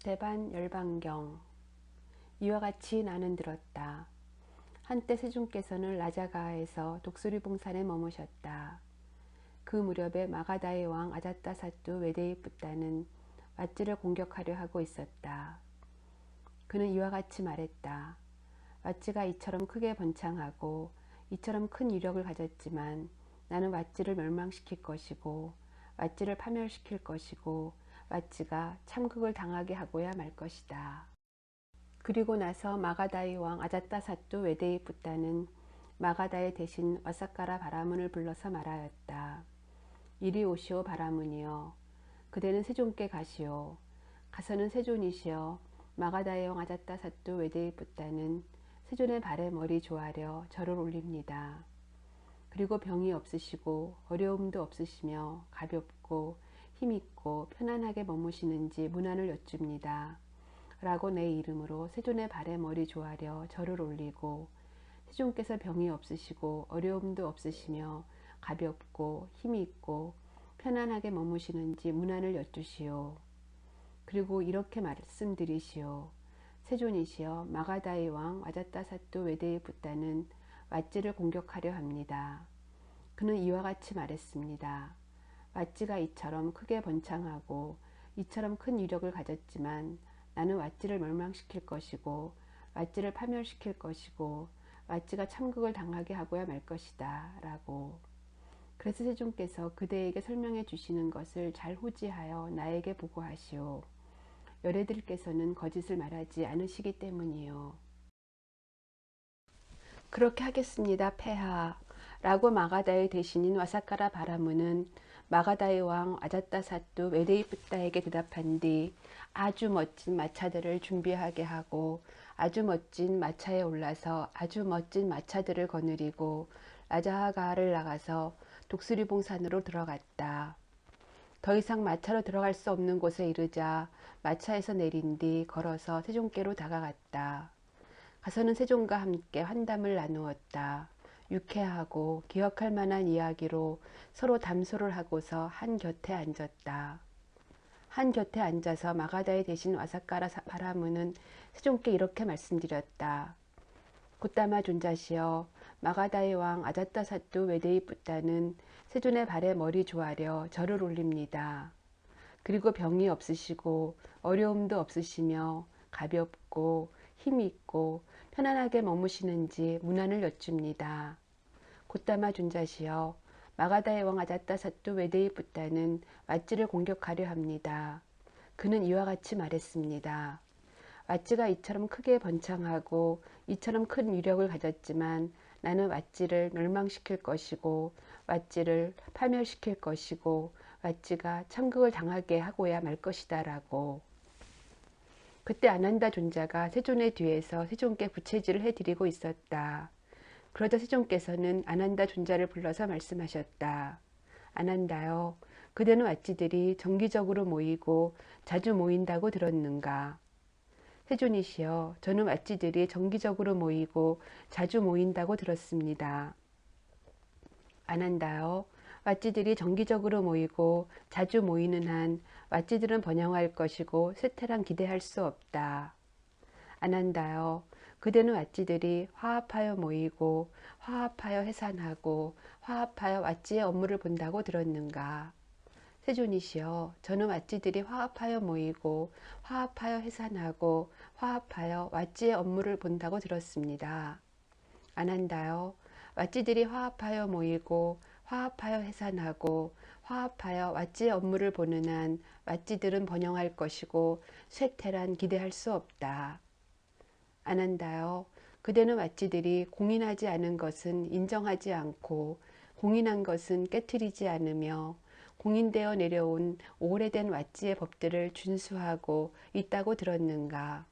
대반 열반경. 이와 같이 나는 들었다. 한때 세존께서는 라자가에서 독수리봉산에 머무셨다. 그 무렵에 마가다의 왕 아자따사뚜 웨데이푸따는 왓지를 공격하려 하고 있었다. 그는 이와 같이 말했다. 왓지가 이처럼 크게 번창하고 이처럼 큰 위력을 가졌지만 나는 왓지를 멸망시킬 것이고 왓지를 파멸시킬 것이고 왓지가 참극을 당하게 하고야 말 것이다. 그리고 나서 마가다의 왕 아자따사뚜 웨데이푸따는 마가다의 대신 와사카라 바라문을 불러서 말하였다. 이리 오시오 바라문이여. 그대는 세존께 가시오. 가서는 세존이시여 마가다의 왕 아자따사뚜 웨데이푸따는 세존의 발에 머리 조아려 절을 올립니다. 그리고 병이 없으시고 어려움도 없으시며 가볍고 힘있고 편안하게 머무시는지 문안을 여쭙니다. 라고 내 이름으로 세존의 발에 머리 조아려 절을 올리고 세존께서 병이 없으시고 어려움도 없으시며 가볍고 힘이 있고 편안하게 머무시는지 문안을 여쭈시오. 그리고 이렇게 말씀드리시오. 세존이시여 마가다의 왕 와자따사뚜 웨데이푸따는 왓지를 공격하려 합니다. 그는 이와 같이 말했습니다. 왓지가 이처럼 크게 번창하고 이처럼 큰 위력을 가졌지만 나는 왓지를 멸망시킬 것이고 왓지를 파멸시킬 것이고 왓지가 참극을 당하게 하고야 말 것이다 라고. 그래서 세존께서 그대에게 설명해 주시는 것을 잘 호지하여 나에게 보고하시오. 열애들께서는 거짓을 말하지 않으시기 때문이요. 그렇게 하겠습니다, 폐하. 라고 마가다의 대신인 와사카라 바라문은 마가다의 왕 아자따사뚜 웨데이푸따에게 대답한 뒤 아주 멋진 마차들을 준비하게 하고 아주 멋진 마차에 올라서 아주 멋진 마차들을 거느리고 라자하가를 나가서 독수리봉산으로 들어갔다. 더 이상 마차로 들어갈 수 없는 곳에 이르자 마차에서 내린 뒤 걸어서 세존께로 다가갔다. 가서는 세존과 함께 환담을 나누었다. 유쾌하고 기억할 만한 이야기로 서로 담소를 하고서 한 곁에 앉았다. 한 곁에 앉아서 마가다의 대신 와사카라 바라문은 세존께 이렇게 말씀드렸다. 굿다마 존자시여 마가다의 왕 아자따사뚜 웨데이푸따는 세존의 발에 머리 조아려 절을 올립니다. 그리고 병이 없으시고 어려움도 없으시며 가볍고 힘이 있고 편안하게 머무시는지 문안을 여쭙니다. 굿다마 존자시여 마가다의 왕 아자따사뚜 웨데이푸따는 왓지를 공격하려 합니다. 그는 이와 같이 말했습니다. 왓지가 이처럼 크게 번창하고 이처럼 큰 위력을 가졌지만 나는 왓지를 멸망시킬 것이고 왓지를 파멸시킬 것이고 왓지가 참극을 당하게 하고야 말 것이다 라고. 그때 아난다 존자가 세존의 뒤에서 세존께 부채질을 해드리고 있었다. 그러자 세존께서는 아난다 존자를 불러서 말씀하셨다. 아난다요, 그대는 왓지들이 정기적으로 모이고 자주 모인다고 들었는가? 세존이시여, 저는 왓지들이 정기적으로 모이고 자주 모인다고 들었습니다. 아난다요, 왓지들이 정기적으로 모이고 자주 모이는 한 왓지들은 번영할 것이고 쇠퇴란 기대할 수 없다. 아난다요, 그대는 왓지들이 화합하여 모이고 화합하여 해산하고 화합하여 왓지의 업무를 본다고 들었는가? 세존이시여, 저는 왓지들이 화합하여 모이고 화합하여 해산하고 화합하여 왓지의 업무를 본다고 들었습니다. 아난다요, 왓지들이 화합하여 모이고 화합하여 해산하고 화합하여 왓지의 업무를 보는 한 왓지들은 번영할 것이고 쇠퇴란 기대할 수 없다. 아난다요, 그대는 왓지들이 공인하지 않은 것은 인정하지 않고 공인한 것은 깨트리지 않으며 공인되어 내려온 오래된 왓지의 법들을 준수하고 있다고 들었는가?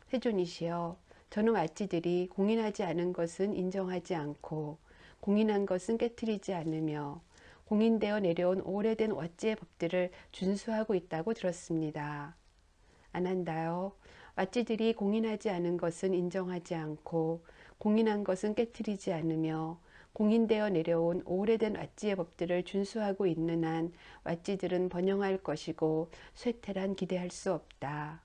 세존이시여, 저는 왓지들이 공인하지 않은 것은 인정하지 않고 공인한 것은 깨트리지 않으며 공인되어 내려온 오래된 왓지의 법들을 준수하고 있다고 들었습니다. 아난다요, 왓지들이 공인하지 않은 것은 인정하지 않고 공인한 것은 깨트리지 않으며 공인되어 내려온 오래된 왓지의 법들을 준수하고 있는 한 왓지들은 번영할 것이고 쇠퇴란 기대할 수 없다.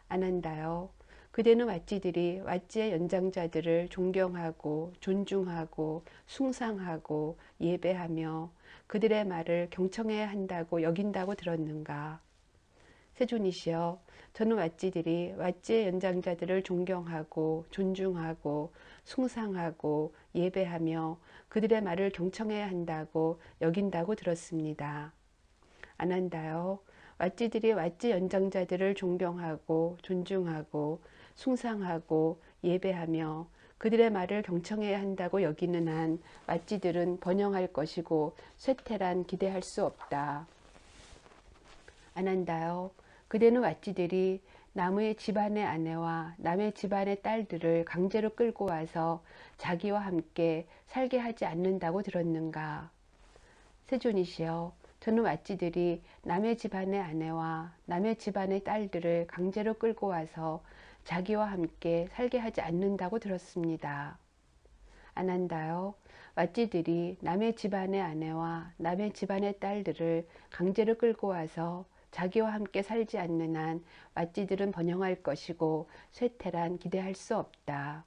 안한다요. 그대는 왓지들이 왓지의 연장자들을 존경하고 존중하고 숭상하고 예배하며 그들의 말을 경청해야 한다고 여긴다고 들었는가? 세존이시여, 저는 왓지들이 왓지의 연장자들을 존경하고 존중하고 숭상하고 예배하며 그들의 말을 경청해야 한다고 여긴다고 들었습니다. 안한다요. 왓지들이 왓지 연장자들을 존경하고 존중하고 숭상하고 예배하며 그들의 말을 경청해야 한다고 여기는 한 왓지들은 번영할 것이고 쇠퇴란 기대할 수 없다. 안한다요. 그대는 왓지들이 남의 집안의 아내와 남의 집안의 딸들을 강제로 끌고 와서 자기와 함께 살게 하지 않는다고 들었는가? 세존이시여, 저는 왓지들이 남의 집안의 아내와 남의 집안의 딸들을 강제로 끌고 와서 자기와 함께 살게 하지 않는다고 들었습니다. 안한다요. 왓지들이 남의 집안의 아내와 남의 집안의 딸들을 강제로 끌고 와서 자기와 함께 살지 않는 한 왓지들은 번영할 것이고 쇠퇴란 기대할 수 없다.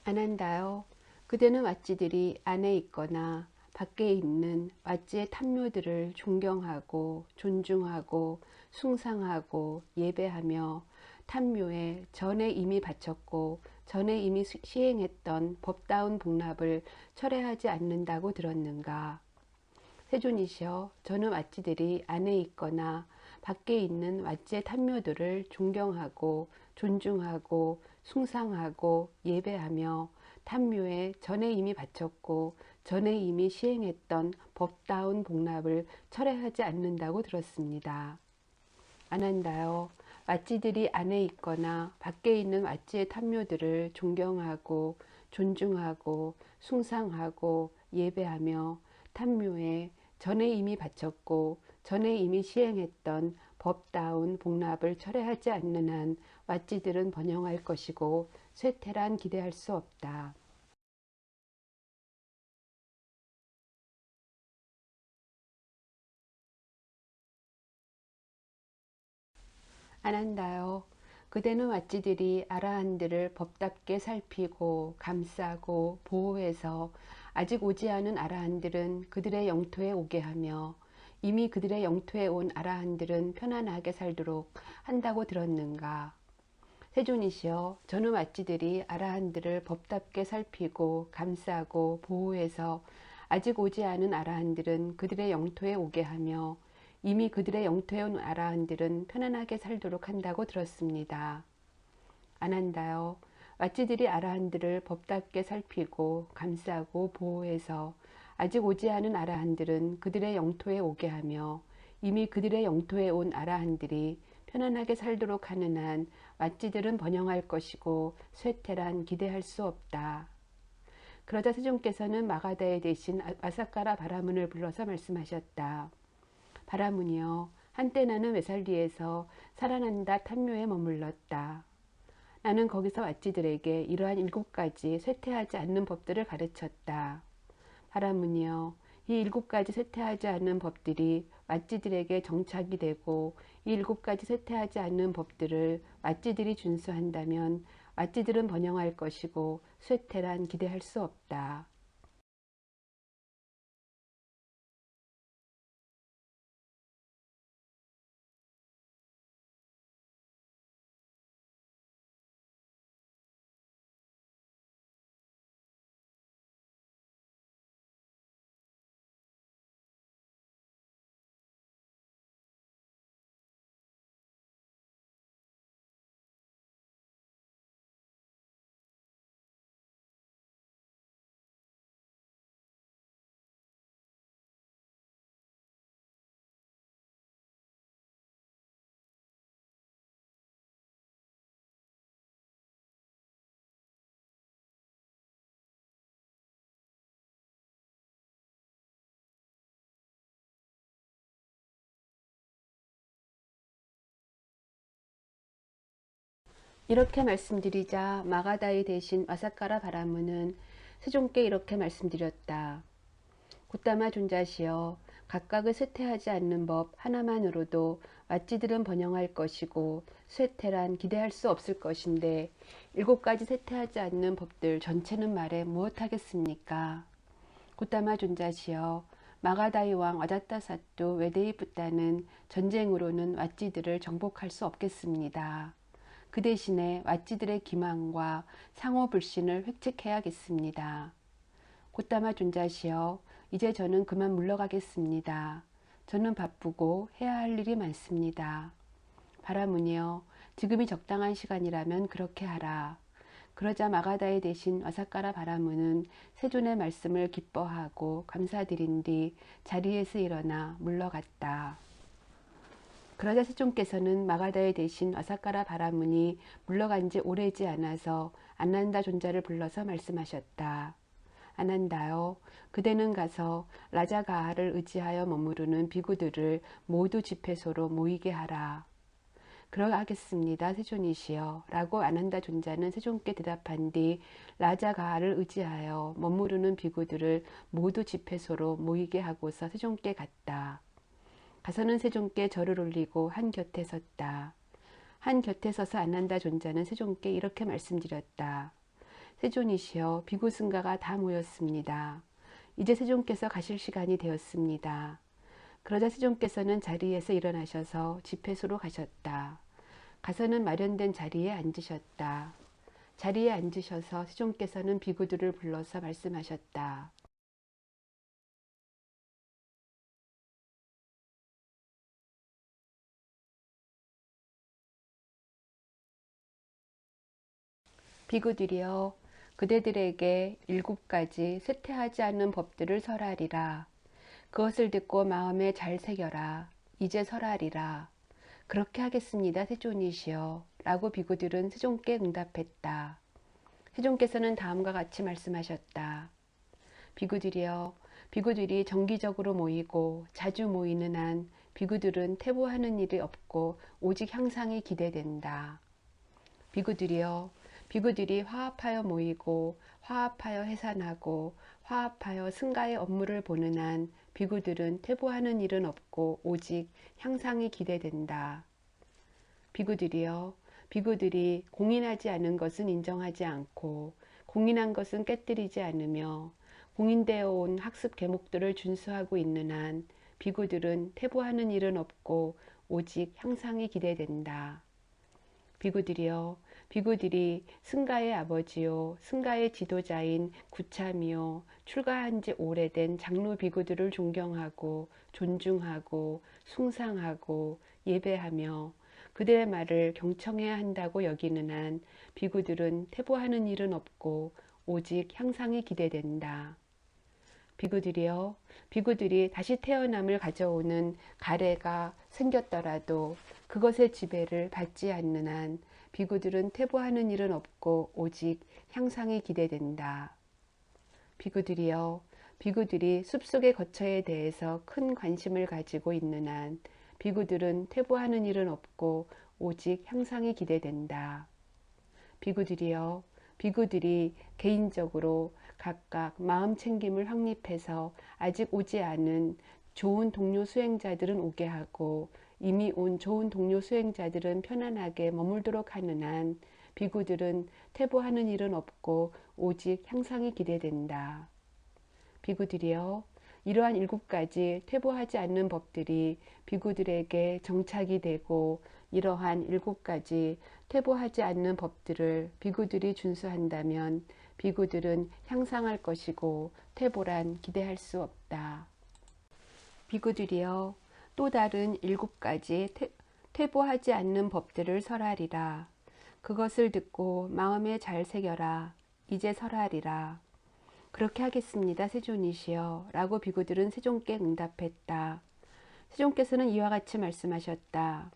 안한다요. 그대는 왓지들이 안에 있거나 밖에 있는 왓지의 탐묘들을 존경하고 존중하고 숭상하고 예배하며 탐묘에 전에 이미 바쳤고 전에 이미 시행했던 법다운 복납을 철회하지 않는다고 들었는가? 세존이시여, 저는 왓지들이 안에 있거나 밖에 있는 왓지의 탐묘들을 존경하고 존중하고 숭상하고 예배하며 탐묘에 전에 이미 바쳤고 전에 이미 시행했던 법다운 복납을 철회하지 않는다고 들었습니다. 안한다요. 왓지들이 안에 있거나 밖에 있는 왓지의 탐묘들을 존경하고 존중하고 숭상하고 예배하며 탐묘에 전에 이미 바쳤고 전에 이미 시행했던 법다운 복납을 철회하지 않는 한 왓지들은 번영할 것이고 쇠퇴란 기대할 수 없다. 안한다요. 그대는 왓지들이 아라한들을 법답게 살피고 감싸고 보호해서 아직 오지 않은 아라한들은 그들의 영토에 오게 하며 이미 그들의 영토에 온 아라한들은 편안하게 살도록 한다고 들었는가? 세존이시여, 저는 왓지들이 아라한들을 법답게 살피고 감싸고 보호해서 아직 오지 않은 아라한들은 그들의 영토에 오게 하며 이미 그들의 영토에 온 아라한들은 편안하게 살도록 한다고 들었습니다. 안한다요. 왓지들이 아라한들을 법답게 살피고 감싸고 보호해서 아직 오지 않은 아라한들은 그들의 영토에 오게 하며 이미 그들의 영토에 온 아라한들이 편안하게 살도록 하는 한 왓지들은 번영할 것이고 쇠퇴란 기대할 수 없다. 그러자 세존께서는 마가다의 대신 아사카라 바라문을 불러서 말씀하셨다. 바라문이여, 한때 나는 웨살리에서 살아난다 탐묘에 머물렀다. 나는 거기서 왓지들에게 이러한 7가지 쇠퇴하지 않는 법들을 가르쳤다. 바라문이여, 이 7가지 쇠퇴하지 않는 법들이 왓지들에게 정착이 되고 이 7가지 쇠퇴하지 않는 법들을 왓지들이 준수한다면 왓지들은 번영할 것이고 쇠퇴란 기대할 수 없다. 이렇게 말씀드리자 마가다이 대신 와사카라 바라무는 세존께 이렇게 말씀드렸다. 굿다마 존자시여, 각각을 쇠퇴하지 않는 법 하나만으로도 왓지들은 번영할 것이고 쇠퇴란 기대할 수 없을 것인데 7가지 쇠퇴하지 않는 법들 전체는 말해 무엇하겠습니까? 굿다마 존자시여, 마가다이 왕 와자타사또 외데이 붓다는 전쟁으로는 왓지들을 정복할 수 없겠습니다. 그 대신에 왓지들의 기망과 상호 불신을 획책해야겠습니다. 굿다마 존자시여, 이제 저는 그만 물러가겠습니다. 저는 바쁘고 해야 할 일이 많습니다. 바라문이여, 지금이 적당한 시간이라면 그렇게 하라. 그러자 마가다의 대신 와사카라 바라문은 세존의 말씀을 기뻐하고 감사드린 뒤 자리에서 일어나 물러갔다. 그러자 세존께서는 마가다의 대신 와사카라 바라문이 물러간 지 오래지 않아서 안난다 존자를 불러서 말씀하셨다. 아난다요, 그대는 가서 라자가하를 의지하여 머무르는 비구들을 모두 집회소로 모이게 하라. 그러하겠습니다, 세존이시여 라고 아난다 존자는 세존께 대답한 뒤 라자가하를 의지하여 머무르는 비구들을 모두 집회소로 모이게 하고서 세존께 갔다. 가서는 세존께 절을 올리고 한 곁에 섰다. 한 곁에 서서 아난다 존자는 세존께 이렇게 말씀드렸다. 세존이시여, 비구 승가가 다 모였습니다. 이제 세존께서 가실 시간이 되었습니다. 그러자 세존께서는 자리에서 일어나셔서 집회소로 가셨다. 가서는 마련된 자리에 앉으셨다. 자리에 앉으셔서 세존께서는 비구들을 불러서 말씀하셨다. 비구들이여, 그대들에게 7가지 쇠퇴하지 않는 법들을 설하리라. 그것을 듣고 마음에 잘 새겨라. 이제 설하리라. 그렇게 하겠습니다, 세존이시여 라고 비구들은 세존께 응답했다. 세존께서는 다음과 같이 말씀하셨다. 비구들이여, 비구들이 정기적으로 모이고 자주 모이는 한 비구들은 퇴보하는 일이 없고 오직 향상이 기대된다. 비구들이여, 비구들이 화합하여 모이고 화합하여 해산하고 화합하여 승가의 업무를 보는 한 비구들은 퇴보하는 일은 없고 오직 향상이 기대된다. 비구들이여, 비구들이 공인하지 않은 것은 인정하지 않고 공인한 것은 깨뜨리지 않으며 공인되어 온 학습 계목들을 준수하고 있는 한 비구들은 퇴보하는 일은 없고 오직 향상이 기대된다. 비구들이여, 비구들이 승가의 아버지요 승가의 지도자인 구참이요 출가한 지 오래된 장로 비구들을 존경하고 존중하고 숭상하고 예배하며 그들의 말을 경청해야 한다고 여기는 한 비구들은 퇴보하는 일은 없고 오직 향상이 기대된다. 비구들이여, 비구들이 다시 태어남을 가져오는 가래가 생겼더라도 그것의 지배를 받지 않는 한 비구들은 퇴보하는 일은 없고 오직 향상이 기대된다. 비구들이여, 비구들이 숲속의 거처에 대해서 큰 관심을 가지고 있는 한 비구들은 퇴보하는 일은 없고 오직 향상이 기대된다. 비구들이여, 비구들이 개인적으로 각각 마음 챙김을 확립해서 아직 오지 않은 좋은 동료 수행자들은 오게 하고 이미 온 좋은 동료 수행자들은 편안하게 머물도록 하는 한 비구들은 퇴보하는 일은 없고 오직 향상이 기대된다. 비구들이여, 이러한 7가지 퇴보하지 않는 법들이 비구들에게 정착이 되고 이러한 7가지 퇴보하지 않는 법들을 비구들이 준수한다면 비구들은 향상할 것이고 퇴보란 기대할 수 없다. 비구들이여, 또 다른 7가지 퇴보하지 않는 법들을 설하리라. 그것을 듣고 마음에 잘 새겨라. 이제 설하리라. 그렇게 하겠습니다, 세존이시여 라고 비구들은 세존께 응답했다. 세존께서는 이와 같이 말씀하셨다.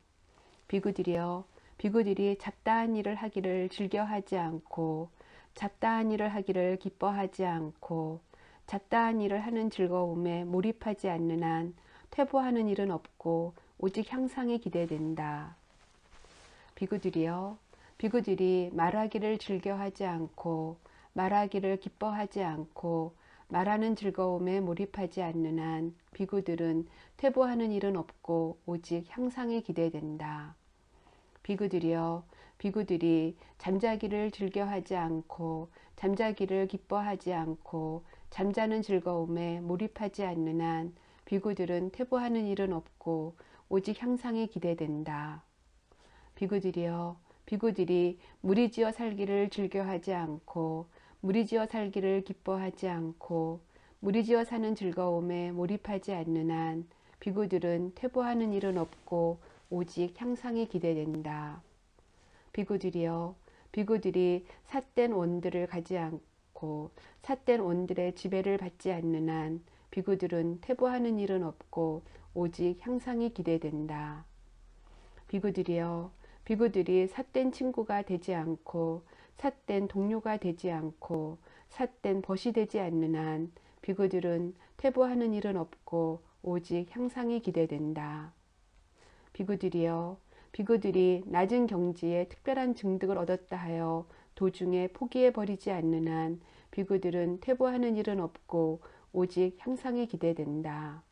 비구들이여, 비구들이 잡다한 일을 하기를 즐겨하지 않고 잡다한 일을 하기를 기뻐하지 않고 잡다한 일을 하는 즐거움에 몰입하지 않는 한 퇴보하는 일은 없고 오직 향상이 기대된다. 비구들이여, 비구들이 말하기를 즐겨하지 않고 말하기를 기뻐하지 않고 말하는 즐거움에 몰입하지 않는 한 비구들은 퇴보하는 일은 없고 오직 향상에 기대된다. 비구들이여, 비구들이 잠자기를 즐겨하지 않고 잠자기를 기뻐하지 않고 잠자는 즐거움에 몰입하지 않는 한 비구들은 퇴보하는 일은 없고 오직 향상에 기대된다. 비구들이여, 비구들이 무리지어 살기를 즐겨하지 않고 무리지어 살기를 기뻐하지 않고 무리지어 사는 즐거움에 몰입하지 않는 한 비구들은 퇴보하는 일은 없고 오직 향상에 기대된다. 비구들이여, 비구들이 삿된 원들을 가지 않고 삿된 원들의 지배를 받지 않는 한 비구들은 퇴보하는 일은 없고 오직 향상이 기대된다. 비구들이여, 비구들이 삿된 친구가 되지 않고 삿된 동료가 되지 않고 삿된 벗이 되지 않는 한 비구들은 퇴보하는 일은 없고 오직 향상이 기대된다. 비구들이여, 비구들이 낮은 경지에 특별한 증득을 얻었다 하여 도중에 포기해 버리지 않는 한 비구들은 퇴보하는 일은 없고 오직 향상이 기대된다.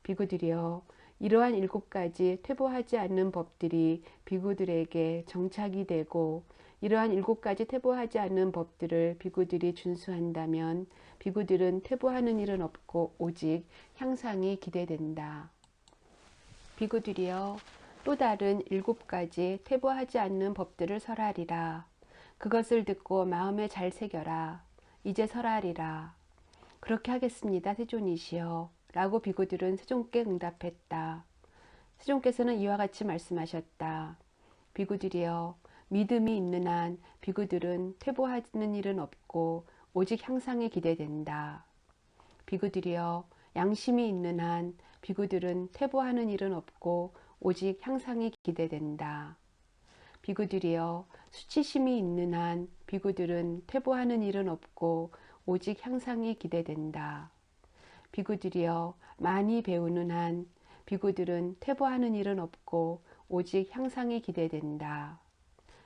비구들이여, 이러한 7가지 퇴보하지 않는 법들이 비구들에게 정착이 되고 이러한 7가지 퇴보하지 않는 법들을 비구들이 준수한다면 비구들은 퇴보하는 일은 없고 오직 향상이 기대된다. 비구들이여, 또 다른 7가지 퇴보하지 않는 법들을 설하리라. 그것을 듣고 마음에 잘 새겨라. 이제 설하리라. 그렇게 하겠습니다, 세존이시여. 라고 비구들은 세존께 응답했다. 세존께서는 이와 같이 말씀하셨다. 비구들이여, 믿음이 있는 한 비구들은 퇴보하는 일은 없고 오직 향상에 기대된다. 비구들이여, 양심이 있는 한 비구들은 퇴보하는 일은 없고 오직 향상이 기대된다. 비구들이여, 수치심이 있는 한 비구들은 퇴보하는 일은 없고 오직 향상이 기대된다. 비구들이여, 많이 배우는 한 비구들은 퇴보하는 일은 없고 오직 향상이 기대된다.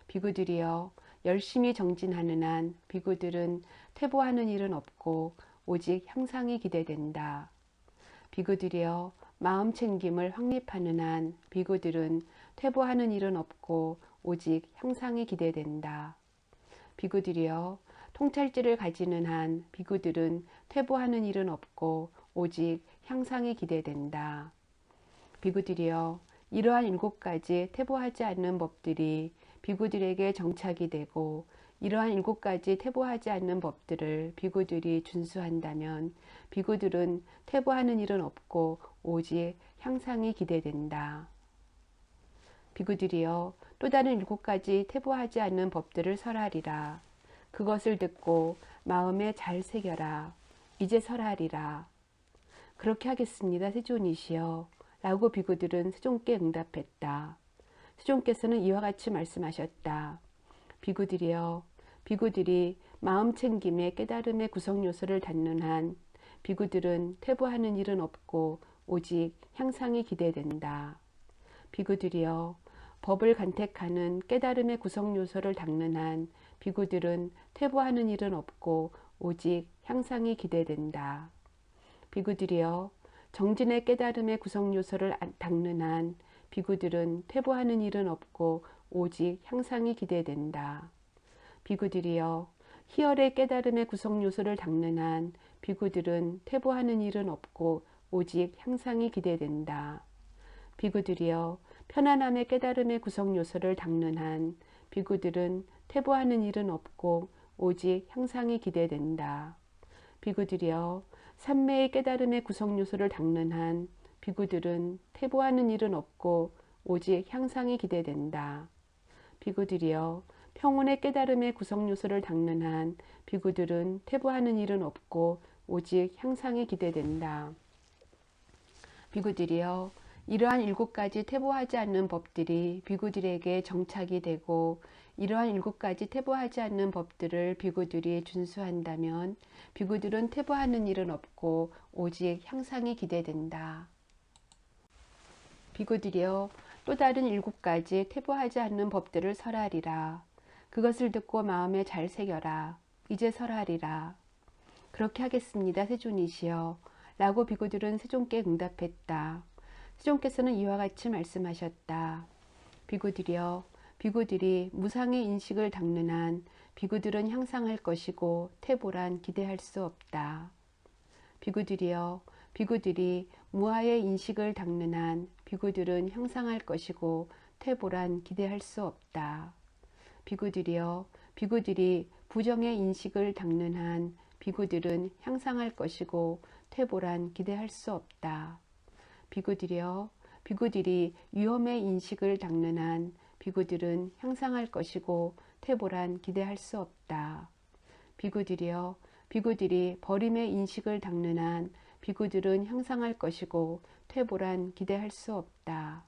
비구들이여, 열심히 정진하는 한 비구들은 퇴보하는 일은 없고 오직 향상이 기대된다. 비구들이여, 마음 챙김을 확립하는 한 비구들은 퇴보하는 일은 없고 오직 향상이 기대된다. 비구들이여, 통찰지를 가지는 한 비구들은 퇴보하는 일은 없고 오직 향상이 기대된다. 비구들이여, 이러한 7가지 퇴보하지 않는 법들이 비구들에게 정착이 되고 이러한 7가지 퇴보하지 않는 법들을 비구들이 준수한다면 비구들은 퇴보하는 일은 없고 오직 향상이 기대된다. 비구들이여, 또 다른 7가지 퇴보하지 않는 법들을 설하리라. 그것을 듣고 마음에 잘 새겨라. 이제 설하리라. 그렇게 하겠습니다, 세존이시여. 라고 비구들은 세존께 응답했다. 세존께서는 이와 같이 말씀하셨다. 비구들이여, 비구들이 마음 챙김의 깨달음의 구성 요소를 닫는 한 비구들은 퇴보하는 일은 없고 오직 향상이 기대된다. 비구들이여, 법을 간택하는 깨달음의 구성 요소를 닦는 한 비구들은 퇴보하는 일은 없고 오직 향상이 기대된다. 비구들이여, 정진의 깨달음의 구성 요소를 닦는 한 비구들은 퇴보하는 일은 없고 오직 향상이 기대된다. 비구들이여, 희열의 깨달음의 구성 요소를 닦는 한 비구들은 퇴보하는 일은 없고 오직 향상이 기대된다. 비구들이여, 편안함의 깨달음의 구성 요소를 닦는 한 비구들은 퇴보하는 일은 없고 오직 향상이 기대된다. 비구들이여, 삼매의 깨달음의 구성 요소를 닦는 한 비구들은 퇴보하는 일은 없고 오직 향상이 기대된다. 비구들이여, 평온의 깨달음의 구성 요소를 닦는 한 비구들은 퇴보하는 일은 없고 오직 향상이 기대된다. 비구들이여, 이러한 7가지 퇴보하지 않는 법들이 비구들에게 정착이 되고 이러한 7가지 퇴보하지 않는 법들을 비구들이 준수한다면 비구들은 퇴보하는 일은 없고 오직 향상이 기대된다. 비구들이여 또 다른 7가지 퇴보하지 않는 법들을 설하리라. 그것을 듣고 마음에 잘 새겨라. 이제 설하리라. 그렇게 하겠습니다. 세존이시여 라고 비구들은 세존께 응답했다. 세존께서는 이와 같이 말씀하셨다. 비구들이여 비구들이 무상의 인식을 닦는 한 비구들은 향상할 것이고 퇴보란 기대할 수 없다. 비구들이여 비구들이 무아의 인식을 닦는 한 비구들은 향상할 것이고 퇴보란 기대할 수 없다. 비구들이여 비구들이 부정의 인식을 닦는 한 비구들은 향상할 것이고 퇴보란 기대할 수 없다. 비구들이여 비구들이 위험의 인식을 닦는 한 비구들은 향상할 것이고 퇴보란 기대할 수 없다. 비구들이여 비구들이 버림의 인식을 닦는 한 비구들은 향상할 것이고 퇴보란 기대할 수 없다.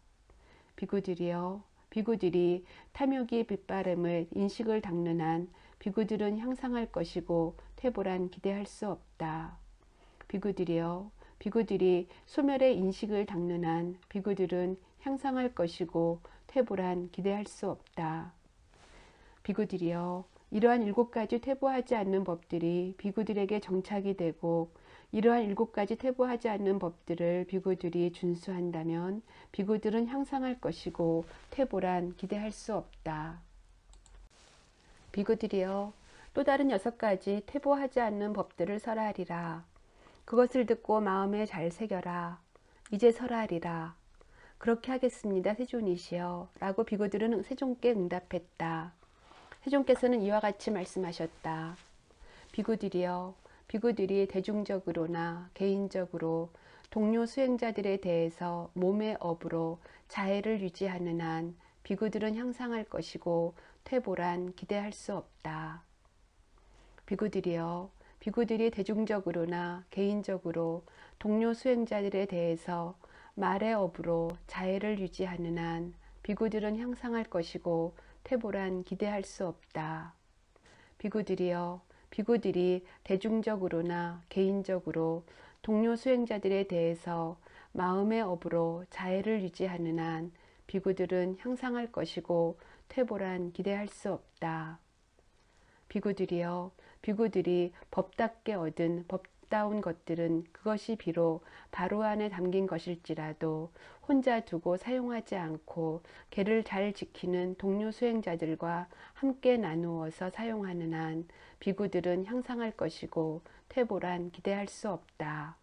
비구들이여 비구들이 탐욕이 빛바람을 인식을 닦는 한 비구들은 향상할 것이고 퇴보란 기대할 수 없다. 비구들이여 비구들이 소멸의 인식을 닦는 한 비구들은 향상할 것이고 퇴보란 기대할 수 없다. 비구들이여 이러한 7가지 퇴보하지 않는 법들이 비구들에게 정착이 되고 이러한 7가지 퇴보하지 않는 법들을 비구들이 준수한다면 비구들은 향상할 것이고 퇴보란 기대할 수 없다. 비구들이여 또 다른 6가지 퇴보하지 않는 법들을 설하리라. 그것을 듣고 마음에 잘 새겨라. 이제 설하리라. 그렇게 하겠습니다. 세존이시여 라고 비구들은 세존께 응답했다. 세존께서는 이와 같이 말씀하셨다. 비구들이여 비구들이 대중적으로나 개인적으로 동료 수행자들에 대해서 몸의 업으로 자애를 유지하는 한 비구들은 향상할 것이고 퇴보란 기대할 수 없다. 비구들이여 비구들이 대중적으로나 개인적으로 동료 수행자들에 대해서 말의 업으로 자애를 유지하는 한 비구들은 향상할 것이고 퇴보란 기대할 수 없다. 비구들이여 비구들이 대중적으로나 개인적으로 동료 수행자들에 대해서 마음의 업으로 자애를 유지하는 한 비구들은 향상할 것이고 퇴보란 기대할 수 없다. 비구들이여 비구들이 법답게 얻은 법다운 것들은 그것이 비록 바로 안에 담긴 것일지라도 혼자 두고 사용하지 않고 계를 잘 지키는 동료 수행자들과 함께 나누어서 사용하는 한 비구들은 향상할 것이고 퇴보란 기대할 수 없다.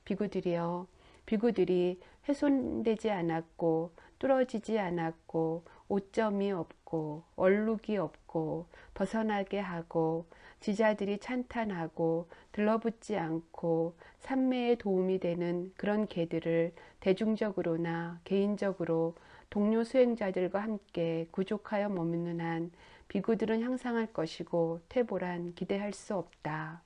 비구들이여 비구들이 훼손되지 않았고 뚫어지지 않았고 오점이 없고 얼룩이 없고 벗어나게 하고 지자들이 찬탄하고 들러붙지 않고 산매에 도움이 되는 그런 개들을 대중적으로나 개인적으로 동료 수행자들과 함께 구족하여 머무는 한 비구들은 향상할 것이고 퇴보란 기대할 수 없다.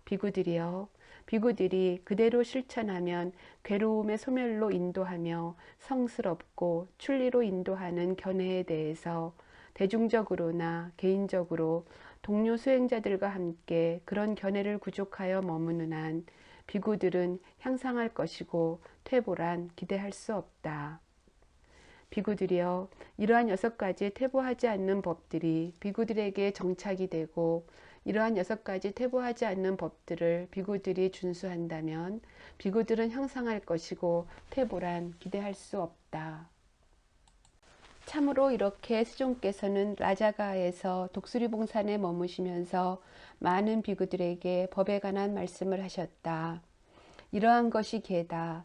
비구들이여 비구들이 그대로 실천하면 괴로움의 소멸로 인도하며 성스럽고 출리로 인도하는 견해에 대해서 대중적으로나 개인적으로 동료 수행자들과 함께 그런 견해를 구족하여 머무는 한 비구들은 향상할 것이고 퇴보란 기대할 수 없다. 비구들이여 이러한 6가지 퇴보하지 않는 법들이 비구들에게 정착이 되고 이러한 6가지 퇴보하지 않는 법들을 비구들이 준수한다면 비구들은 향상할 것이고 퇴보란 기대할 수 없다. 참으로 이렇게 세존께서는 라자가에서 독수리봉산에 머무시면서 많은 비구들에게 법에 관한 말씀을 하셨다. 이러한 것이 개다.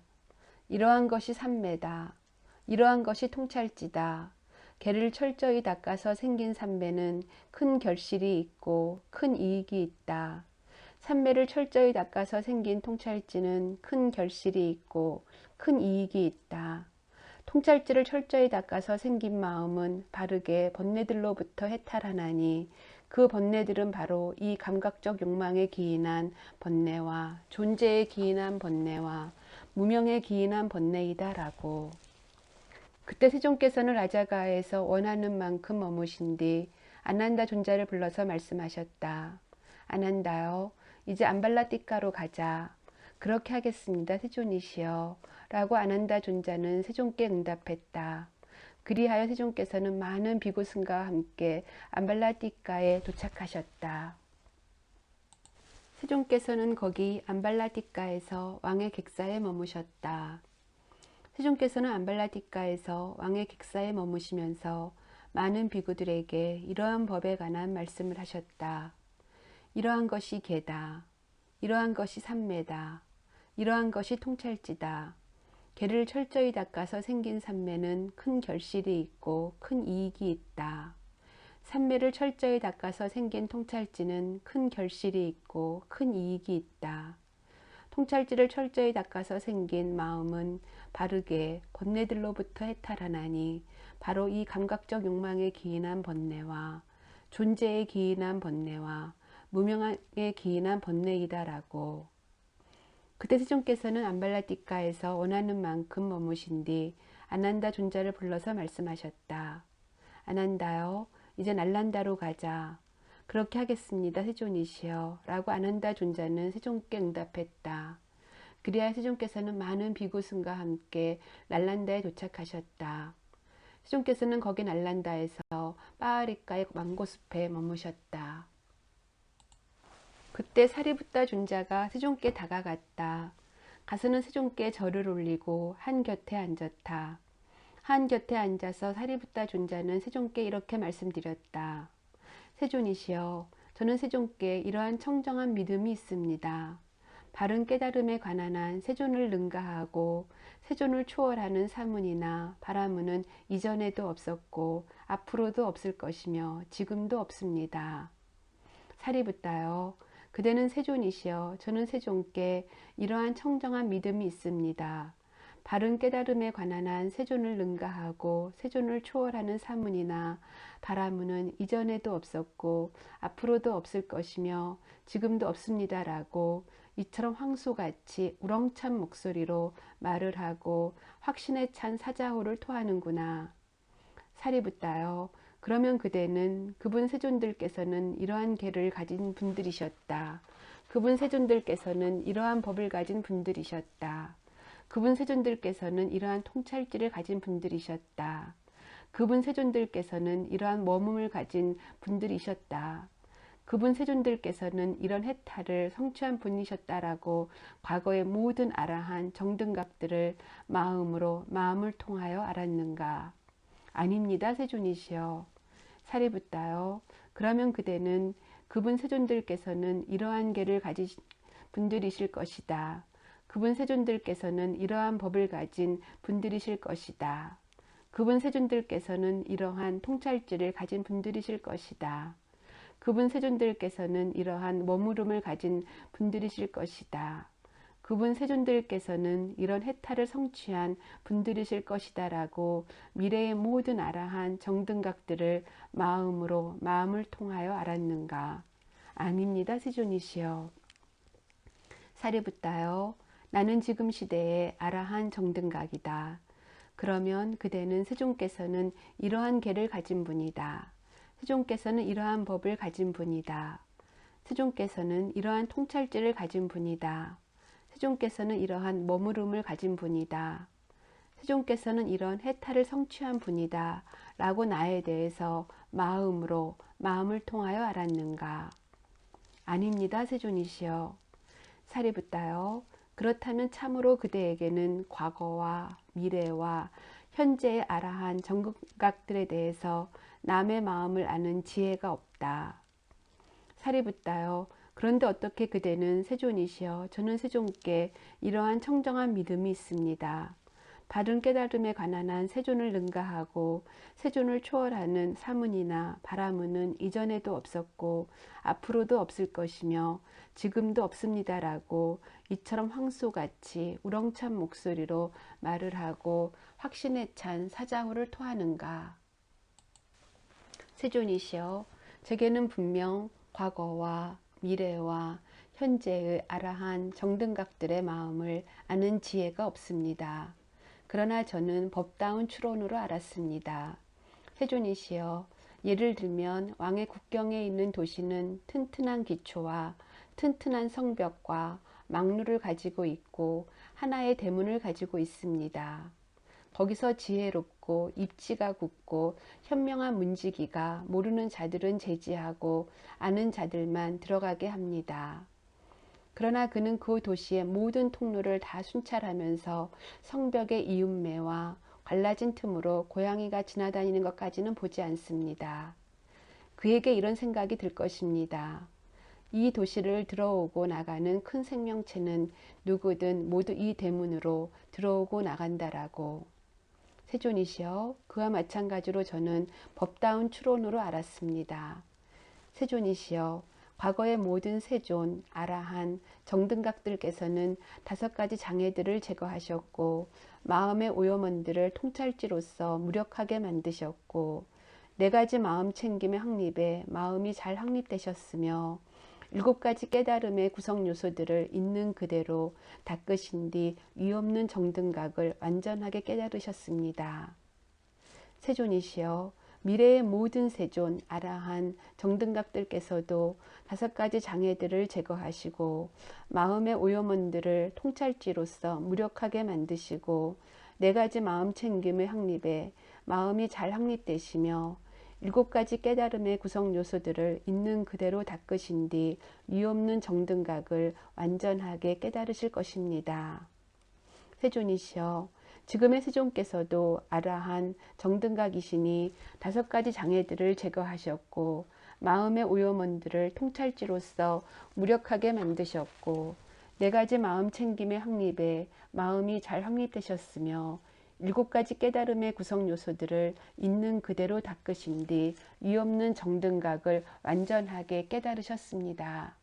이러한 것이 삼매다. 이러한 것이 통찰지다. 개를 철저히 닦아서 생긴 삼매는 큰 결실이 있고 큰 이익이 있다. 삼매를 철저히 닦아서 생긴 통찰지는 큰 결실이 있고 큰 이익이 있다. 통찰지를 철저히 닦아서 생긴 마음은 바르게 번뇌들로부터 해탈하나니 그 번뇌들은 바로 이 감각적 욕망에 기인한 번뇌와 존재에 기인한 번뇌와 무명에 기인한 번뇌이다 라고. 그때 세존께서는 라자가에서 원하는 만큼 머무신 뒤 아난다 존자를 불러서 말씀하셨다. 아난다여 이제 암발라띠카로 가자. 그렇게 하겠습니다. 세존이시여 라고 아난다 존자는 세존께 응답했다. 그리하여 세존께서는 많은 비구승가와 함께 암발라띠가에 도착하셨다. 세존께서는 거기 암발라띠가에서 왕의 객사에 머무셨다. 세존께서는 암발라띠가에서 왕의 객사에 머무시면서 많은 비구들에게 이러한 법에 관한 말씀을 하셨다. 이러한 것이 개다. 이러한 것이 삼매다. 이러한 것이 통찰지다. 개를 철저히 닦아서 생긴 삼매는 큰 결실이 있고 큰 이익이 있다. 삼매를 철저히 닦아서 생긴 통찰지는 큰 결실이 있고 큰 이익이 있다. 통찰지를 철저히 닦아서 생긴 마음은 바르게 번뇌들로부터 해탈하나니 바로 이 감각적 욕망에 기인한 번뇌와 존재에 기인한 번뇌와 무명에 기인한 번뇌이다라고. 그때 세존께서는 암발라띠가에서 원하는 만큼 머무신 뒤 아난다 존자를 불러서 말씀하셨다. 아난다요, 이제 날란다로 가자. 그렇게 하겠습니다. 세존이시여 라고 아난다 존자는 세존께 응답했다. 그리하여 세존께서는 많은 비구승과 함께 날란다에 도착하셨다. 세존께서는 거기 날란다에서 빠아리가의 망고숲에 머무셨다. 그때 사리붓다 존자가 세존께 다가갔다. 가서는 세존께 절을 올리고 한 곁에 앉았다. 한 곁에 앉아서 사리붓다 존자는 세존께 이렇게 말씀드렸다. 세존이시여, 저는 세존께 이러한 청정한 믿음이 있습니다. 바른 깨달음에 관한 한 세존을 능가하고 세존을 초월하는 사문이나 바라문은 이전에도 없었고 앞으로도 없을 것이며 지금도 없습니다. 사리붓다여, 그대는 세존이시여, 저는 세존께 이러한 청정한 믿음이 있습니다. 바른 깨달음에 관한 한 세존을 능가하고 세존을 초월하는 사문이나 바라문은 이전에도 없었고 앞으로도 없을 것이며 지금도 없습니다라고 이처럼 황소같이 우렁찬 목소리로 말을 하고 확신에 찬 사자호를 토하는구나. 사리붓다여, 그러면 그대는 그분 세존들께서는 이러한 계를 가진 분들이셨다. 그분 세존들께서는 이러한 법을 가진 분들이셨다. 그분 세존들께서는 이러한 통찰지를 가진 분들이셨다. 그분 세존들께서는 이러한 머금을 가진 분들이셨다. 그분 세존들께서는 이런 해탈을 성취한 분이셨다라고 과거의 모든 아라한 정등각들을 마음으로 마음을 통하여 알았는가? 아닙니다. 세존이시여. 사리붓다여, 그러면 그대는 그분 세존들께서는 이러한 계를 가진 분들이실 것이다. 그분 세존들께서는 이러한 법을 가진 분들이실 것이다. 그분 세존들께서는 이러한 통찰지를 가진 분들이실 것이다. 그분 세존들께서는 이러한 머무름을 가진 분들이실 것이다. 그분 세존들께서는 이런 해탈을 성취한 분들이실 것이다 라고 미래의 모든 아라한 정등각들을 마음으로 마음을 통하여 알았는가? 아닙니다. 세존이시여. 사리붓다여, 나는 지금 시대의 아라한 정등각이다. 그러면 그대는 세존께서는 이러한 계를 가진 분이다. 세존께서는 이러한 법을 가진 분이다. 세존께서는 이러한 통찰지를 가진 분이다. 세존께서는 이러한 머무름을 가진 분이다. 세존께서는 이런 해탈을 성취한 분이다 라고 나에 대해서 마음으로 마음을 통하여 알았는가? 아닙니다. 세존이시여. 사리붓다여, 그렇다면 참으로 그대에게는 과거와 미래와 현재의 아라한 정각들에 대해서 남의 마음을 아는 지혜가 없다. 사리붓다여, 그런데 어떻게 그대는 세존이시여, 저는 세존께 이러한 청정한 믿음이 있습니다. 바른 깨달음에 관한 한 세존을 능가하고 세존을 초월하는 사문이나 바라문은 이전에도 없었고 앞으로도 없을 것이며 지금도 없습니다라고 이처럼 황소같이 우렁찬 목소리로 말을 하고 확신에 찬 사자후를 토하는가? 세존이시여, 제게는 분명 과거와 미래와 현재의 아라한 정등각들의 마음을 아는 지혜가 없습니다. 그러나 저는 법다운 추론으로 알았습니다. 세존이시여, 예를 들면 왕의 국경에 있는 도시는 튼튼한 기초와 튼튼한 성벽과 망루를 가지고 있고 하나의 대문을 가지고 있습니다. 거기서 지혜롭고 입지가 굳고 현명한 문지기가 모르는 자들은 제지하고 아는 자들만 들어가게 합니다. 그러나 그는 그 도시의 모든 통로를 다 순찰하면서 성벽의 이웃매와 갈라진 틈으로 고양이가 지나다니는 것까지는 보지 않습니다. 그에게 이런 생각이 들 것입니다. 이 도시를 들어오고 나가는 큰 생명체는 누구든 모두 이 대문으로 들어오고 나간다라고. 세존이시여, 그와 마찬가지로 저는 법다운 추론으로 알았습니다. 세존이시여, 과거의 모든 세존, 아라한, 정등각들께서는 5가지 장애들을 제거하셨고 마음의 오염원들을 통찰지로서 무력하게 만드셨고 4가지 마음 챙김의 확립에 마음이 잘 확립되셨으며 7가지 깨달음의 구성 요소들을 있는 그대로 닦으신 뒤 위없는 정등각을 완전하게 깨달으셨습니다. 세존이시여, 미래의 모든 세존, 아라한, 정등각들께서도 5가지 장애들을 제거하시고 마음의 오염원들을 통찰지로서 무력하게 만드시고 4가지 마음 챙김의 확립에 마음이 잘 확립되시며 7가지 깨달음의 구성 요소들을 있는 그대로 닦으신 뒤 위없는 정등각을 완전하게 깨달으실 것입니다. 세존이시여, 지금의 세존께서도 아라한 정등각이시니 5가지 장애들을 제거하셨고 마음의 오염원들을 통찰지로서 무력하게 만드셨고 4가지 마음 챙김의 확립에 마음이 잘 확립되셨으며 7가지 깨달음의 구성 요소들을 있는 그대로 닦으신 뒤 위없는 정등각을 완전하게 깨달으셨습니다.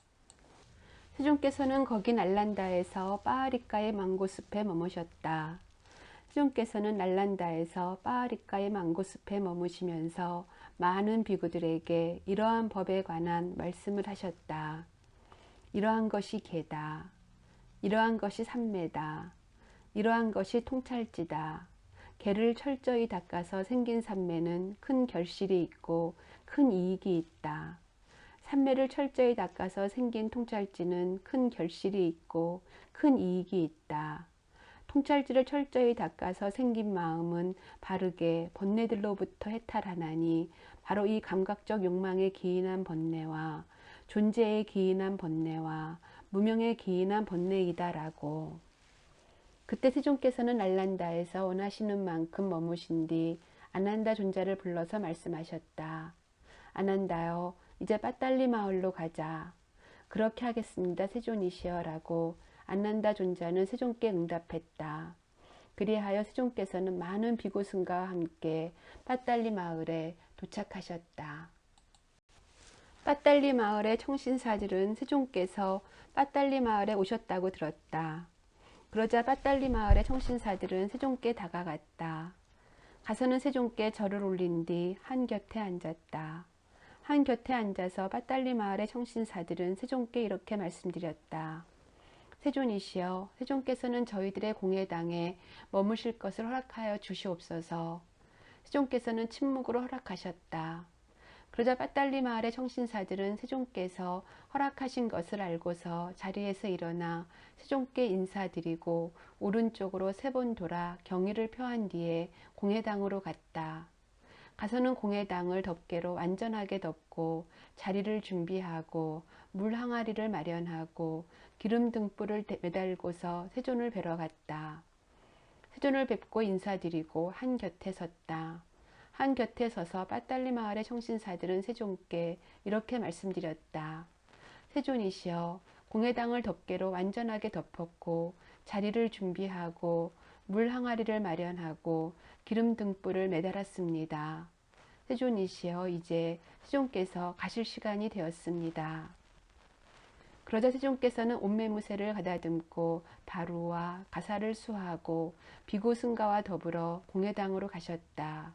세존께서는 거기 날란다에서 빠아리카의 망고숲에 머무셨다. 세존께서는 날란다에서 빠아리카의 망고숲에 머무시면서 많은 비구들에게 이러한 법에 관한 말씀을 하셨다. 이러한 것이 개다. 이러한 것이 삼매다. 이러한 것이 통찰지다. 개를 철저히 닦아서 생긴 삼매는 큰 결실이 있고 큰 이익이 있다. 삼매를 철저히 닦아서 생긴 통찰지는 큰 결실이 있고 큰 이익이 있다. 통찰지를 철저히 닦아서 생긴 마음은 바르게 번뇌들로부터 해탈하나니 바로 이 감각적 욕망에 기인한 번뇌와 존재에 기인한 번뇌와 무명에 기인한 번뇌이다라고. 그때 세존께서는 날란다에서 원하시는 만큼 머무신 뒤 아난다 존자를 불러서 말씀하셨다. 아난다여, 이제 빠딸리 마을로 가자. 그렇게 하겠습니다, 세존이시여 라고 아난다 존자는 세존께 응답했다. 그리하여 세존께서는 많은 비고승가와 함께 빠딸리 마을에 도착하셨다. 빠딸리 마을의 청신사들은 세존께서 빠딸리 마을에 오셨다고 들었다. 그러자 빠딸리 마을의 청신사들은 세존께 다가갔다. 가서는 세존께 절을 올린 뒤 한 곁에 앉았다. 한 곁에 앉아서 빠딸리 마을의 청신사들은 세존께 이렇게 말씀드렸다. 세존이시여, 세존께서는 저희들의 공회당에 머무실 것을 허락하여 주시옵소서. 세존께서는 침묵으로 허락하셨다. 그러자 빠딸리 마을의 청신사들은 세존께서 허락하신 것을 알고서 자리에서 일어나 세존께 인사드리고 오른쪽으로 3번 돌아 경의를 표한 뒤에 공회당으로 갔다. 가서는 공회당을 덮개로 완전하게 덮고 자리를 준비하고 물 항아리를 마련하고 기름 등불을 매달고서 세존을 뵈러 갔다. 세존을 뵙고 인사드리고 한 곁에 섰다. 한 곁에 서서 빠딸리 마을의 청신사들은 세존께 이렇게 말씀드렸다. 세존이시여, 공회당을 덮개로 완전하게 덮었고 자리를 준비하고 물 항아리를 마련하고 기름 등불을 매달았습니다. 세존이시여, 이제 세존께서 가실 시간이 되었습니다. 그러자 세존께서는 옴매무새를 가다듬고 바루와 가사를 수하고 비고승가와 더불어 공회당으로 가셨다.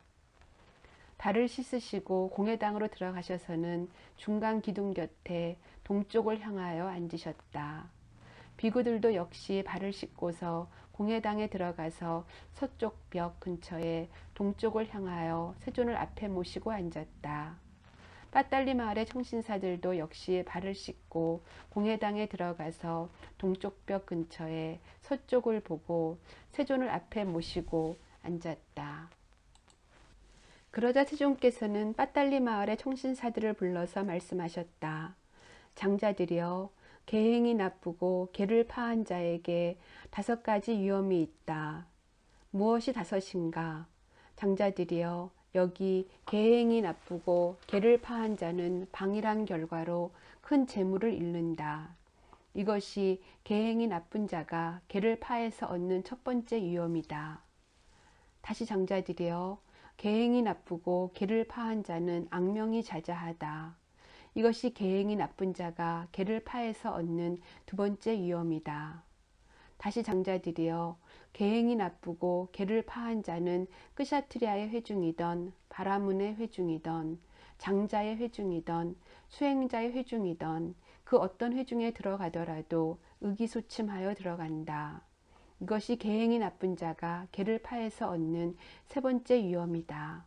발을 씻으시고 공회당으로 들어가셔서는 중간 기둥 곁에 동쪽을 향하여 앉으셨다. 비구들도 역시 발을 씻고서 공회당에 들어가서 서쪽 벽 근처에 동쪽을 향하여 세존을 앞에 모시고 앉았다. 빠달리 마을의 청신사들도 역시 발을 씻고 공회당에 들어가서 동쪽 벽 근처에 서쪽을 보고 세존을 앞에 모시고 앉았다. 그러자 세존께서는 빠달리 마을의 청신사들을 불러서 말씀하셨다. 장자들이여, 계행이 나쁘고 계를 파한 자에게 5가지 위험이 있다. 무엇이 5인가? 장자들이여, 여기 계행이 나쁘고 계를 파한 자는 방일한 결과로 큰 재물을 잃는다. 이것이 계행이 나쁜 자가 계를 파해서 얻는 첫 번째 위험이다. 다시 장자들이여, 계행이 나쁘고 계를 파한 자는 악명이 자자하다. 이것이 계행이 나쁜 자가 계를 파해서 얻는 두 번째 위험이다. 다시 장자들이여, 계행이 나쁘고 계를 파한 자는 끄샤트리아의 회중이던 바라문의 회중이던 장자의 회중이던 수행자의 회중이던 그 어떤 회중에 들어가더라도 의기소침하여 들어간다. 이것이 계행이 나쁜 자가 계를 파해서 얻는 세 번째 위험이다.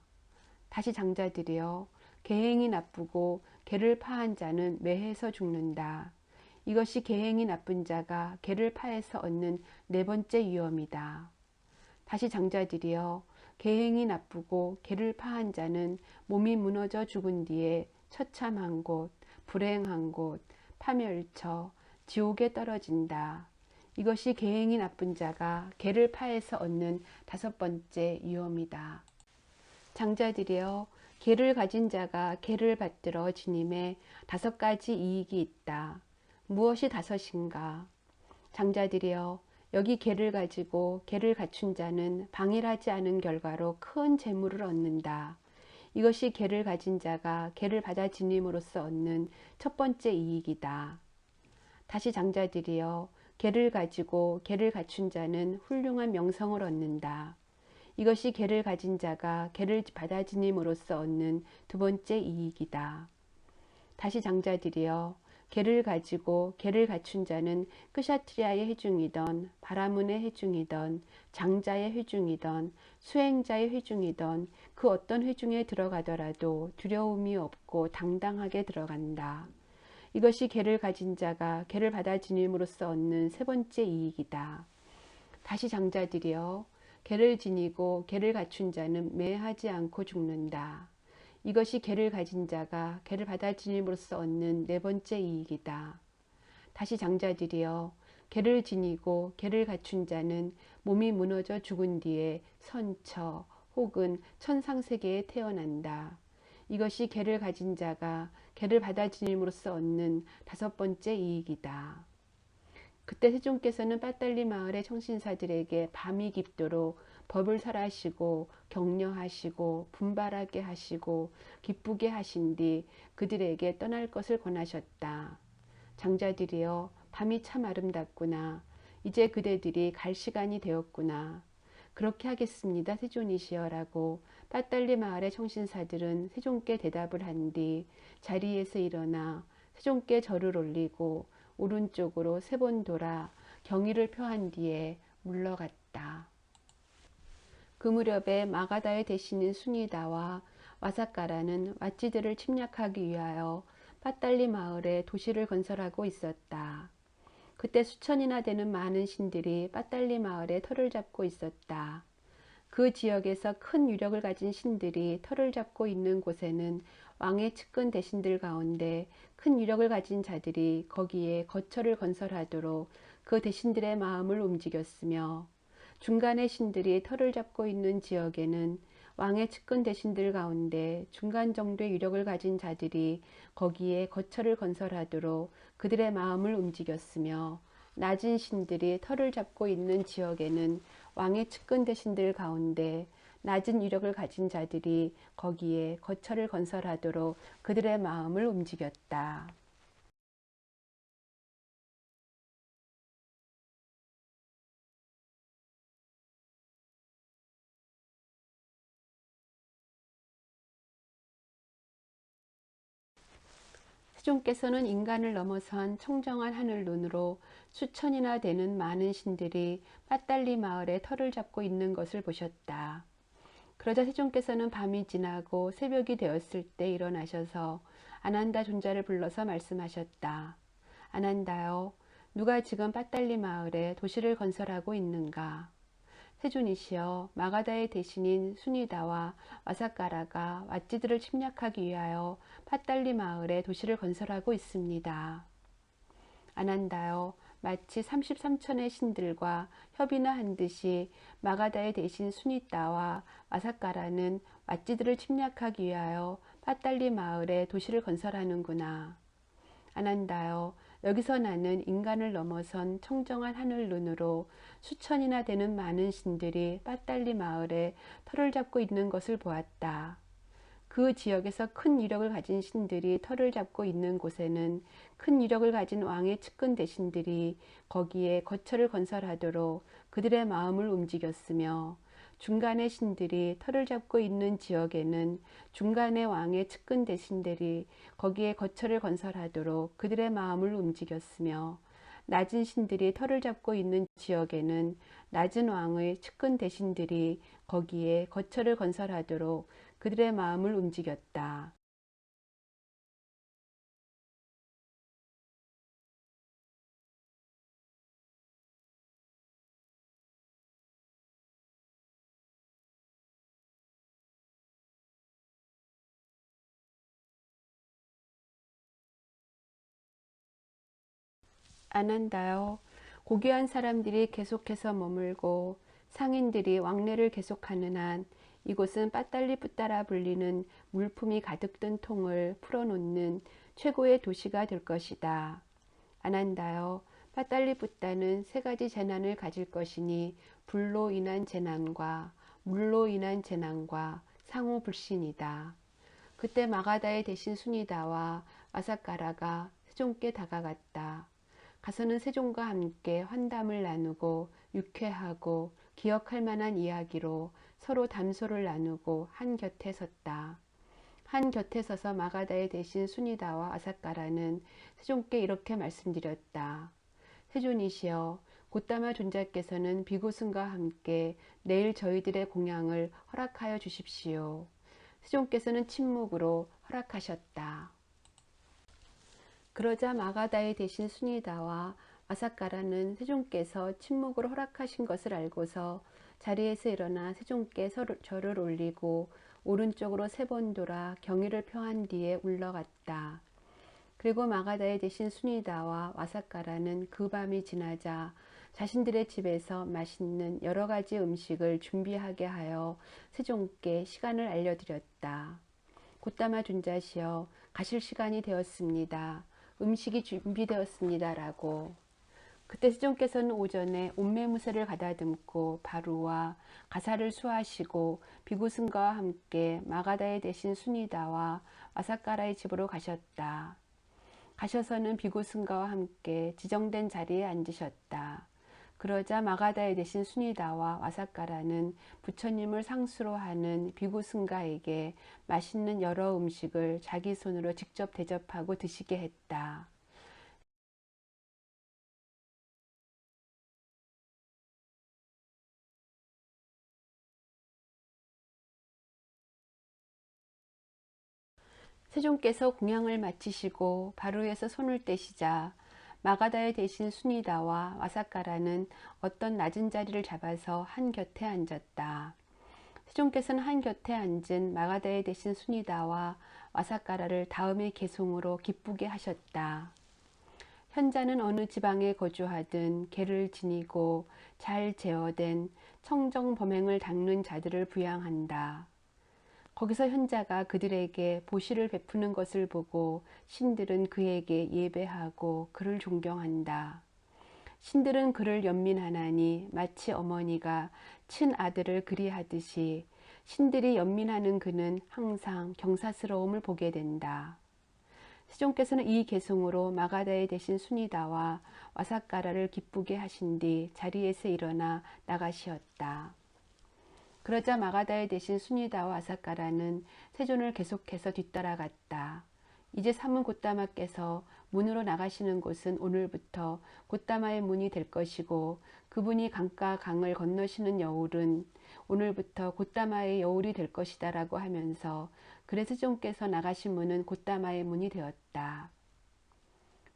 다시 장자들이여, 계행이 나쁘고 계를 파한 자는 매해서 죽는다. 이것이 계행이 나쁜 자가 계를 파해서 얻는 네 번째 위험이다. 다시 장자들이여, 계행이 나쁘고 계를 파한 자는 몸이 무너져 죽은 뒤에 처참한 곳, 불행한 곳, 파멸처, 지옥에 떨어진다. 이것이 계행이 나쁜 자가 계를 파해서 얻는 5번째 위험이다. 장자들이여, 계를 가진 자가 계를 받들어 지님에 5가지 이익이 있다. 무엇이 5인가? 장자들이여, 여기 계를 가지고 계를 갖춘 자는 방일하지 않은 결과로 큰 재물을 얻는다. 이것이 계를 가진 자가 계를 받아 지님으로써 얻는 첫 번째 이익이다. 다시 장자들이여, 계를 가지고 계를 갖춘 자는 훌륭한 명성을 얻는다. 이것이 계를 가진 자가 계를 받아 지님으로써 얻는 두 번째 이익이다. 다시 장자들이여, 계를 가지고 계를 갖춘 자는 끄샤트리아의 회중이던 바라문의 회중이던 장자의 회중이던 수행자의 회중이던 그 어떤 회중에 들어가더라도 두려움이 없고 당당하게 들어간다. 이것이 계를 가진 자가 계를 받아 지님으로써 얻는 세 번째 이익이다. 다시 장자들이여, 계를 지니고 계를 갖춘 자는 매하지 않고 죽는다. 이것이 계를 가진 자가 계를 받아 지님으로써 얻는 네 번째 이익이다. 다시 장자들이여, 계를 지니고 계를 갖춘 자는 몸이 무너져 죽은 뒤에 선처 혹은 천상세계에 태어난다. 이것이 계를 가진 자가 계를 받아 지님으로써 얻는 5번째 이익이다. 그때 세존께서는 빠달리 마을의 청신사들에게 밤이 깊도록 법을 설하시고 격려하시고 분발하게 하시고 기쁘게 하신 뒤 그들에게 떠날 것을 권하셨다. 장자들이여, 밤이 참 아름답구나. 이제 그대들이 갈 시간이 되었구나. 그렇게 하겠습니다, 세존이시여 라고 빠달리 마을의 청신사들은 세존께 대답을 한 뒤 자리에서 일어나 세존께 절을 올리고 오른쪽으로 3번 돌아 경의를 표한 뒤에 물러갔다. 그 무렵에 마가다의 대신인 수니다와 와사카라는 왓지들을 침략하기 위하여 빠달리 마을에 도시를 건설하고 있었다. 그때 수천이나 되는 많은 신들이 빠달리 마을에 터를 잡고 있었다. 그 지역에서 큰 유력을 가진 신들이 터를 잡고 있는 곳에는 왕의 측근 대신들 가운데 큰 유력을 가진 자들이 거기에 거처를 건설하도록 그 대신들의 마음을 움직였으며, 중간의 신들이 터를 잡고 있는 지역에는 왕의 측근 대신들 가운데 중간 정도의 유력을 가진 자들이 거기에 거처를 건설하도록 그들의 마음을 움직였으며, 낮은 신들이 터를 잡고 있는 지역에는 왕의 측근 대신들 가운데 낮은 유력을 가진 자들이 거기에 거처를 건설하도록 그들의 마음을 움직였다. 세존께서는 인간을 넘어선 청정한 하늘 눈으로 수천이나 되는 많은 신들이 빠달리 마을에 터를 잡고 있는 것을 보셨다. 그러자 세존께서는 밤이 지나고 새벽이 되었을 때 일어나셔서 아난다 존자를 불러서 말씀하셨다. 아난다요, 누가 지금 빠딸리 마을에 도시를 건설하고 있는가? 세존이시여, 마가다의 대신인 수니다와 와사카라가 왓지들을 침략하기 위하여 빠딸리 마을에 도시를 건설하고 있습니다. 아난다요, 마치 33천의 신들과 협의나 한 듯이 마가다의 대신 수니따와 와사카라는 왓지들을 침략하기 위하여 빠딸리 마을에 도시를 건설하는구나. 아난다요, 여기서 나는 인간을 넘어선 청정한 하늘 눈으로 수천이나 되는 많은 신들이 빠딸리 마을에 터를 잡고 있는 것을 보았다. 그 지역에서 큰 위력을 가진 신들이 터를 잡고 있는 곳에는 큰 위력을 가진 왕의 측근 대신들이 거기에 거처를 건설하도록 그들의 마음을 움직였으며, 중간의 신들이 터를 잡고 있는 지역에는 중간의 왕의 측근 대신들이 거기에 거처를 건설하도록 그들의 마음을 움직였으며, 낮은 신들이 터를 잡고 있는 지역에는 낮은 왕의 측근 대신들이 거기에 거처를 건설하도록 그들의 마음을 움직였다. 아난다요, 고귀한 사람들이 계속해서 머물고 상인들이 왕래를 계속하는 한 이곳은 빠딸리 푸따라 불리는 물품이 가득 든 통을 풀어놓는 최고의 도시가 될 것이다. 아난다요, 빠딸리 푸따는 세 가지 재난을 가질 것이니 불로 인한 재난과 물로 인한 재난과 상호 불신이다. 그때 마가다의 대신 수니다와 와사카라가 세종께 다가갔다. 가서는 세종과 함께 환담을 나누고 유쾌하고 기억할 만한 이야기로 서로 담소를 나누고 한 곁에 섰다. 한 곁에 서서 마가다의 대신 수니다와 아사카라는 세종께 이렇게 말씀드렸다. 세존이시여, 곧다마 존자께서는 비구승과 함께 내일 저희들의 공양을 허락하여 주십시오. 세종께서는 침묵으로 허락하셨다. 그러자 마가다의 대신 수니다와 아사카라는 세종께서 침묵으로 허락하신 것을 알고서 자리에서 일어나 세종께 절을 올리고 오른쪽으로 3번 돌아 경의를 표한 뒤에 울러갔다. 그리고 마가다의 대신 수니다와 와사카라는 그 밤이 지나자 자신들의 집에서 맛있는 여러 가지 음식을 준비하게 하여 세종께 시간을 알려드렸다. 곧다마 존자시여, 가실 시간이 되었습니다. 음식이 준비되었습니다. 라고. 그때 세종께서는 오전에 옴매무새를 가다듬고 바루와 가사를 수하시고 비구승과와 함께 마가다의 대신 수니다와 와사카라의 집으로 가셨다. 가셔서는 비구승과와 함께 지정된 자리에 앉으셨다. 그러자 마가다의 대신 수니다와 와사카라는 부처님을 상수로 하는 비구승가에게 맛있는 여러 음식을 자기 손으로 직접 대접하고 드시게 했다. 세종께서 공양을 마치시고 바루에서 손을 떼시자 마가다의 대신 수니다와 와사카라는 어떤 낮은 자리를 잡아서 한 곁에 앉았다. 세종께서는 한 곁에 앉은 마가다의 대신 수니다와 와사카라를 다음의 개송으로 기쁘게 하셨다. 현자는 어느 지방에 거주하든 개를 지니고 잘 제어된 청정 범행을 닦는 자들을 부양한다. 거기서 현자가 그들에게 보시를 베푸는 것을 보고 신들은 그에게 예배하고 그를 존경한다. 신들은 그를 연민하나니 마치 어머니가 친아들을 그리하듯이 신들이 연민하는 그는 항상 경사스러움을 보게 된다. 세종께서는 이 개송으로 마가다의 대신 수니다와 와사카라를 기쁘게 하신 뒤 자리에서 일어나 나가시었다. 그러자 마가다의 대신 수니다와 아사카라는 세존을 계속해서 뒤따라갔다. 이제 삼은 곶다마께서 문으로 나가시는 곳은 오늘부터 곶다마의 문이 될 것이고 그분이 강가 강을 건너시는 여울은 오늘부터 곶다마의 여울이 될 것이다 라고 하면서 그래 세종께서 나가신 문은 곶다마의 문이 되었다.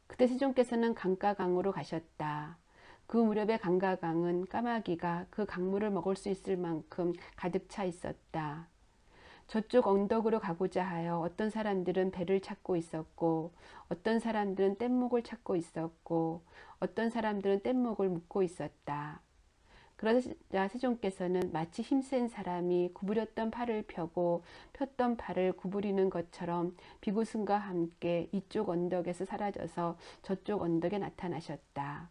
그때 세종께서는 강가 강으로 가셨다. 그 무렵에 강가 강은 까마귀가 그 강물을 먹을 수 있을 만큼 가득 차 있었다. 저쪽 언덕으로 가고자 하여 어떤 사람들은 배를 찾고 있었고 어떤 사람들은 뗏목을 찾고 있었고 어떤 사람들은 뗏목을 묶고 있었다. 그러자 세종께서는 마치 힘센 사람이 구부렸던 팔을 펴고 폈던 팔을 구부리는 것처럼 비구승과 함께 이쪽 언덕에서 사라져서 저쪽 언덕에 나타나셨다.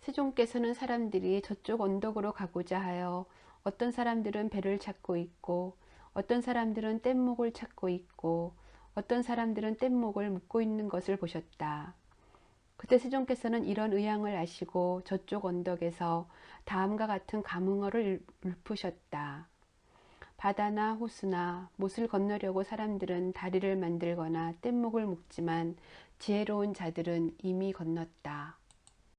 세종께서는 사람들이 저쪽 언덕으로 가고자 하여 어떤 사람들은 배를 찾고 있고 어떤 사람들은 뗏목을 찾고 있고 어떤 사람들은 뗏목을 묶고 있는 것을 보셨다. 그때 세종께서는 이런 의향을 아시고 저쪽 언덕에서 다음과 같은 감흥어를 읊으셨다. 바다나 호수나 못을 건너려고 사람들은 다리를 만들거나 뗏목을 묶지만 지혜로운 자들은 이미 건넜다.